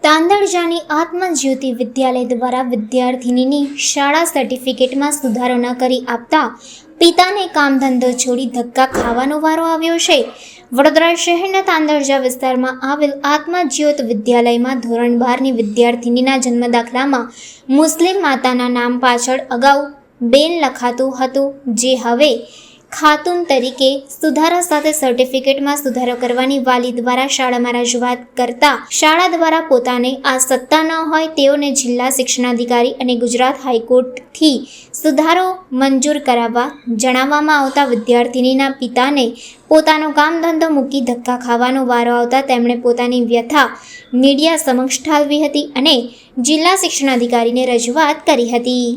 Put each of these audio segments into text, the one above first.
તાંદળજાની આત્મજ્યોતિ વિદ્યાલય દ્વારા વિદ્યાર્થિનીની શાળા સર્ટિફિકેટમાં સુધારો ન કરી આપતા પિતાને કામ ધંધો છોડી ધક્કા ખાવાનો વારો આવ્યો છે। વડોદરા શહેરના તાંદળજા વિસ્તારમાં આવેલ આત્મજ્યોત વિદ્યાલયમાં ધોરણ 12ની વિદ્યાર્થિનીના જન્મ દાખલામાં મુસ્લિમ માતાના નામ પાછળ અગાઉ બેન લખાતું હતું, જે હવે ખાતુન તરીકે સુધારા સાથે સર્ટિફિકેટમાં સુધારો કરવાની વાલી દ્વારા શાળામાં રજૂઆત કરતા શાળા દ્વારા પોતાને આ સત્તા ન હોય તેઓને જિલ્લા શિક્ષણાધિકારી અને ગુજરાત હાઈકોર્ટથી સુધારો મંજૂર કરાવવા જણાવવામાં આવતા વિદ્યાર્થિનીના પિતાને પોતાનો કામ ધંધો મૂકી ધક્કા ખાવાનો વારો આવતા તેમણે પોતાની વ્યથા મીડિયા સમક્ષ ઠાલવી હતી અને જિલ્લા શિક્ષણાધિકારીને રજૂઆત કરી હતી।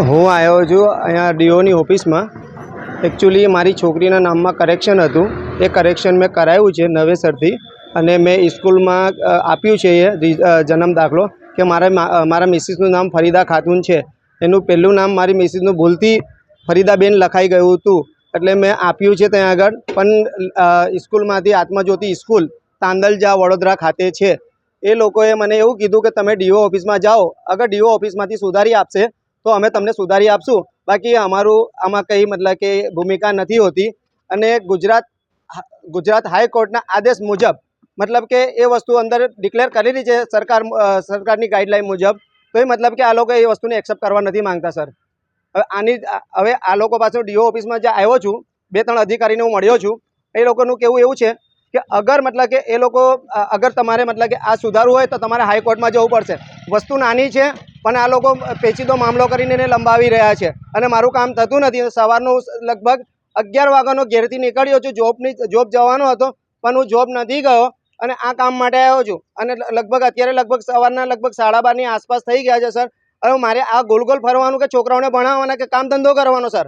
હું આવ્યો છું અહીંયા ડીઓની ઓફિસમાં। એકચ્યુઅલી મારી છોકરીના નામમાં કરેક્શન હતું, એ કરેક્શન મેં કરાવ્યું છે નવેસરથી અને મેં સ્કૂલમાં આપ્યું છે એ જન્મ દાખલો કે મારા મિસિસનું નામ ફરીદા ખાતુન છે, એનું પહેલું નામ મારી મિસિસનું ભૂલથી ફરીદાબેન લખાઈ ગયું હતું એટલે મેં આપ્યું છે ત્યાં આગળ। પણ સ્કૂલમાંથી આત્મજ્યોતિ સ્કૂલ તાંદલજા વડોદરા ખાતે છે, એ લોકોએ મને એવું કીધું કે તમે ડીઓ ઓફિસમાં જાઓ, અગર ડીઓ ઓફિસમાંથી સુધારી આપશે તો અમે તમને સુધારી આપશું, બાકી અમારું આમાં કંઈ મતલબ કે ભૂમિકા નથી હોતી। અને ગુજરાત હાઈકોર્ટના આદેશ મુજબ મતલબ કે એ વસ્તુ અંદર ડિક્લેર કરેલી છે સરકારની ગાઈડલાઈન મુજબ, તો એ મતલબ કે આ લોકો એ વસ્તુને એક્સેપ્ટ કરવા નથી માંગતા સર। હવે આ લોકો પાસે ડીઓ ઓફિસમાં જે આવ્યો છું, 2-3 અધિકારીને હું મળ્યો છું, એ લોકોનું કહેવું એવું છે કે અગર મતલબ કે એ લોકો અગર તમારે મતલબ કે આ સુધારવું હોય તો તમારે હાઈકોર્ટમાં જવું પડશે। વસ્તુ નાની છે પણ આ લોકો પેચીદો મામલો કરીને એને લંબાવી રહ્યા છે અને મારું કામ થતું નથી। સવારનું લગભગ 11 વાગ્યાનો ઘેરથી નીકળ્યો છું, જોબ જવાનો હતો પણ હું જોબ નથી ગયો અને આ કામ માટે આવ્યો છું અને અત્યારે સવારના લગભગ 12:30ની આસપાસ થઈ ગયા છે સર। હવે મારે આ ગોલ ફરવાનું કે છોકરાઓને ભણાવવાના કે કામ ધંધો કરવાનો સર।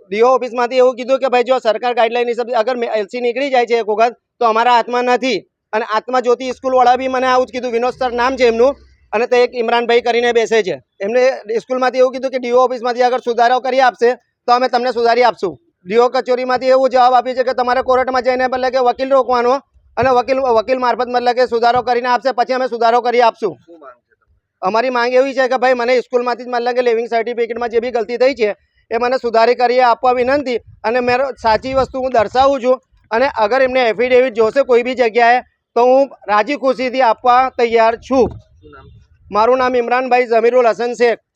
ડીઓ ઓફિસમાંથી એવું કીધું કે ભાઈ જો સરકાર ગાઈડલાઈન હિસાબે અગર એલસી નીકળી જાય છે એક વખત તો અમારા હાથમાં નથી। અને આત્મજ્યોતિ સ્કૂલવાળા બી મને આવું જ કીધું, વિનોદ સર નામ છે એમનું, અને તે એક ઇમરાનભાઈ કરીને બેસે છે, એમને સ્કૂલમાંથી એવું કીધું કે ડીઓ ઓફિસમાંથી અગર સુધારો કરી આપશે તો અમે તમને સુધારી આપશું। ડીઓ કચેરીમાંથી એવું જવાબ આપ્યું છે કે તમારે કોર્ટમાં જઈને મતલબ કે વકીલ રોકવાનો અને વકીલ મારફત મતલબ કે સુધારો કરીને આપશે, પછી અમે સુધારો કરી આપશું। અમારી માંગ એવી છે કે ભાઈ મને સ્કૂલમાંથી જ મતલબ કે લિવિંગ સર્ટિફિકેટમાં જે બી ગલતી થઈ છે એ મને સુધારી કરી આપવા વિનંતી, અને મેં સાચી વસ્તુ હું દર્શાવું છું અને અગર એમને એફિડેવિટ જોશે કોઈ બી જગ્યાએ તો હું રાજી ખુશીથી આપવા તૈયાર છું। મારું નામ ઇમરાનભાઈ ઝમીરુલ હસન શેખ।